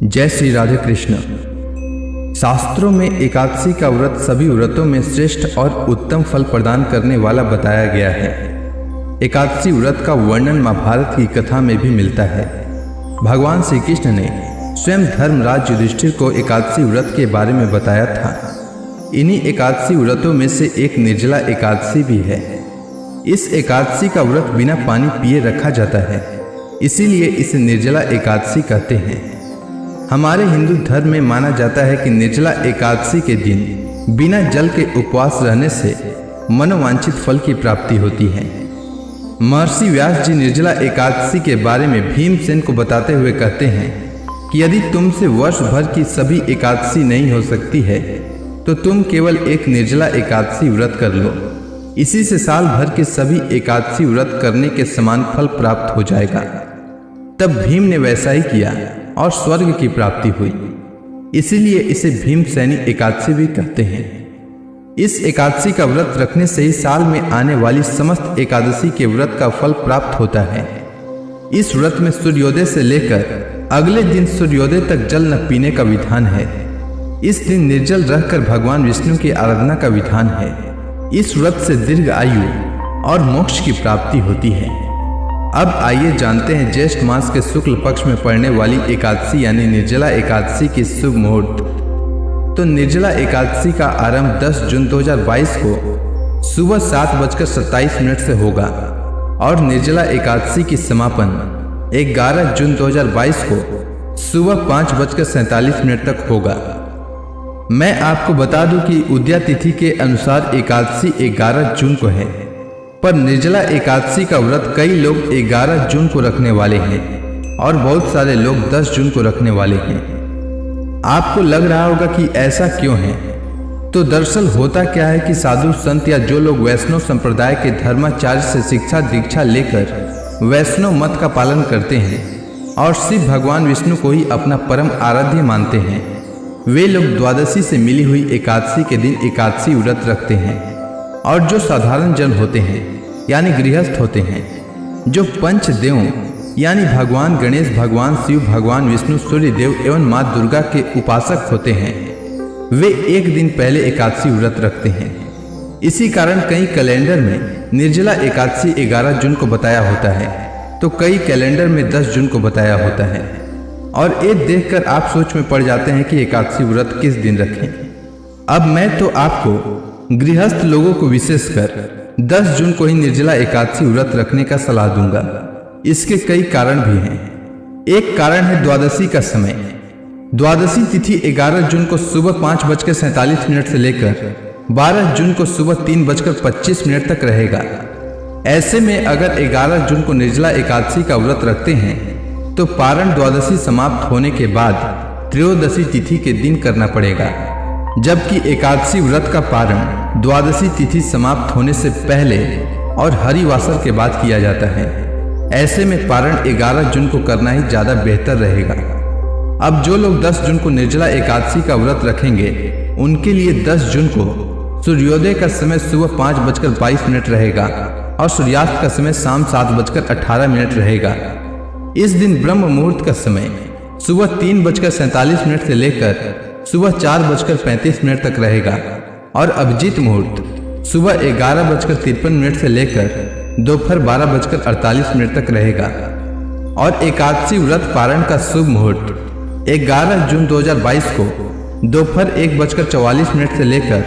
जय श्री राधे कृष्ण। शास्त्रों में एकादशी का व्रत सभी व्रतों में श्रेष्ठ और उत्तम फल प्रदान करने वाला बताया गया है। एकादशी व्रत का वर्णन महाभारत की कथा में भी मिलता है। भगवान श्री कृष्ण ने स्वयं धर्मराज युधिष्ठिर को एकादशी व्रत के बारे में बताया था। इन्हीं एकादशी व्रतों में से एक निर्जला एकादशी भी है। इस एकादशी का व्रत बिना पानी पिए रखा जाता है, इसीलिए इसे निर्जला एकादशी कहते हैं। हमारे हिंदू धर्म में माना जाता है कि निर्जला एकादशी के दिन बिना जल के उपवास रहने से मनोवांछित फल की प्राप्ति होती है। महर्षि व्यास जी निर्जला एकादशी के बारे में भीमसेन को बताते हुए कहते हैं कि यदि तुमसे वर्ष भर की सभी एकादशी नहीं हो सकती है तो तुम केवल एक निर्जला एकादशी व्रत कर लो। इसी से साल भर के सभी एकादशी व्रत करने के समान फल प्राप्त हो जाएगा। तब भीम ने वैसा ही किया और स्वर्ग की प्राप्ति हुई। इसीलिए इसे भीमसेनी एकादशी भी कहते हैं। इस एकादशी का व्रत रखने से ही साल में आने वाली समस्त एकादशी के व्रत का फल प्राप्त होता है। इस व्रत में सूर्योदय से लेकर अगले दिन सूर्योदय तक जल न पीने का विधान है। इस दिन निर्जल रहकर भगवान विष्णु की आराधना का विधान है। इस व्रत से दीर्घ आयु और मोक्ष की प्राप्ति होती है। अब आइए जानते हैं ज्येष्ठ मास के शुक्ल पक्ष में पड़ने वाली एकादशी यानी निर्जला एकादशी की शुभ मुहूर्त। तो निर्जला एकादशी का आरंभ 10 जून 2022 को सुबह 7:27 से होगा और निर्जला एकादशी की समापन 11 जून 2022 को सुबह 5:47 तक होगा। मैं आपको बता दूं कि उदया तिथि के अनुसार एकादशी 11 जून को है, पर निर्जला एकादशी का व्रत कई लोग 11 जून को रखने वाले हैं और बहुत सारे लोग 10 जून को रखने वाले हैं। आपको लग रहा होगा कि ऐसा क्यों है, तो दरअसल होता क्या है कि साधु संत या जो लोग वैष्णव संप्रदाय के धर्माचार्य से शिक्षा दीक्षा लेकर वैष्णव मत का पालन करते हैं और शिव भगवान विष्णु को ही अपना परम आराध्य मानते हैं, वे लोग द्वादशी से मिली हुई एकादशी के दिन एकादशी व्रत रखते हैं। और जो साधारण जन होते हैं यानी गृहस्थ होते हैं, जो पंच देवों यानी भगवान गणेश, भगवान शिव, भगवान विष्णु, सूर्य देव एवं माँ दुर्गा के उपासक होते हैं, वे एक दिन पहले एकादशी व्रत रखते हैं। इसी कारण कई कैलेंडर में निर्जला एकादशी 11 जून को बताया होता है, तो कई कैलेंडर में 10 जून को बताया होता है। और ये देखकर आप सोच में पड़ जाते हैं कि एकादशी व्रत किस दिन रखें। अब मैं तो आपको गृहस्थ लोगों को विशेषकर 10 जून को ही निर्जला एकादशी व्रत रखने का सलाह दूंगा। इसके कई कारण भी हैं। एक कारण है द्वादशी का समय। द्वादशी तिथि 11 जून को सुबह 5:47 से लेकर 12 जून को सुबह 3:25 तक रहेगा। ऐसे में अगर 11 जून को निर्जला एकादशी का व्रत रखते हैं तो पारण द्वादशी समाप्त होने के बाद त्रयोदशी तिथि के दिन करना पड़ेगा, जबकि एकादशी व्रत का पारण द्वादशी तिथि समाप्त होने से पहले और हरिवासर के बाद किया जाता है। ऐसे में पारण 11 जून को करना ही ज्यादा बेहतर रहेगा। अब जो लोग 10 जून को निर्जला एकादशी का व्रत रखेंगे उनके लिए 10 जून को सूर्योदय का समय सुबह 5:22 रहेगा और सूर्यास्त का समय शाम 7:18 रहेगा। इस दिन ब्रह्म मुहूर्त का समय सुबह 3:47 से लेकर सुबह 4:35 तक रहेगा और अभिजीत मुहूर्त सुबह 11:53 से लेकर दोपहर 12:48 तक रहेगा। और एकादशी व्रत पारण का शुभ मुहूर्त 11 जून 2022 को दोपहर 1:44 से लेकर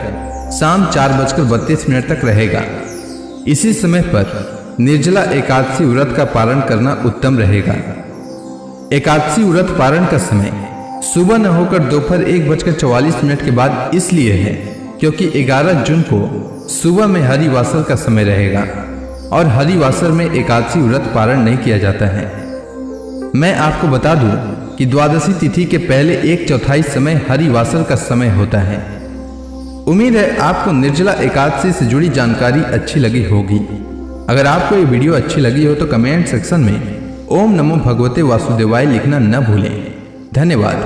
शाम 4:32 तक रहेगा। इसी समय पर निर्जला एकादशी व्रत का पारण करना उत्तम रहेगा। एकादशी व्रत पारण का समय सुबह न होकर दोपहर 1:44 के बाद इसलिए है क्योंकि 11 जून को सुबह में हरिवासर का समय रहेगा और हरिवासर में एकादशी व्रत पारण नहीं किया जाता है। मैं आपको बता दूं कि द्वादशी तिथि के पहले 1/4 समय हरिवासर का समय होता है। उम्मीद है आपको निर्जला एकादशी से जुड़ी जानकारी अच्छी लगी होगी। अगर आपको ये वीडियो अच्छी लगी हो तो कमेंट सेक्शन में ओम नमो भगवते वासुदेवाय लिखना न भूलें। धन्यवाद।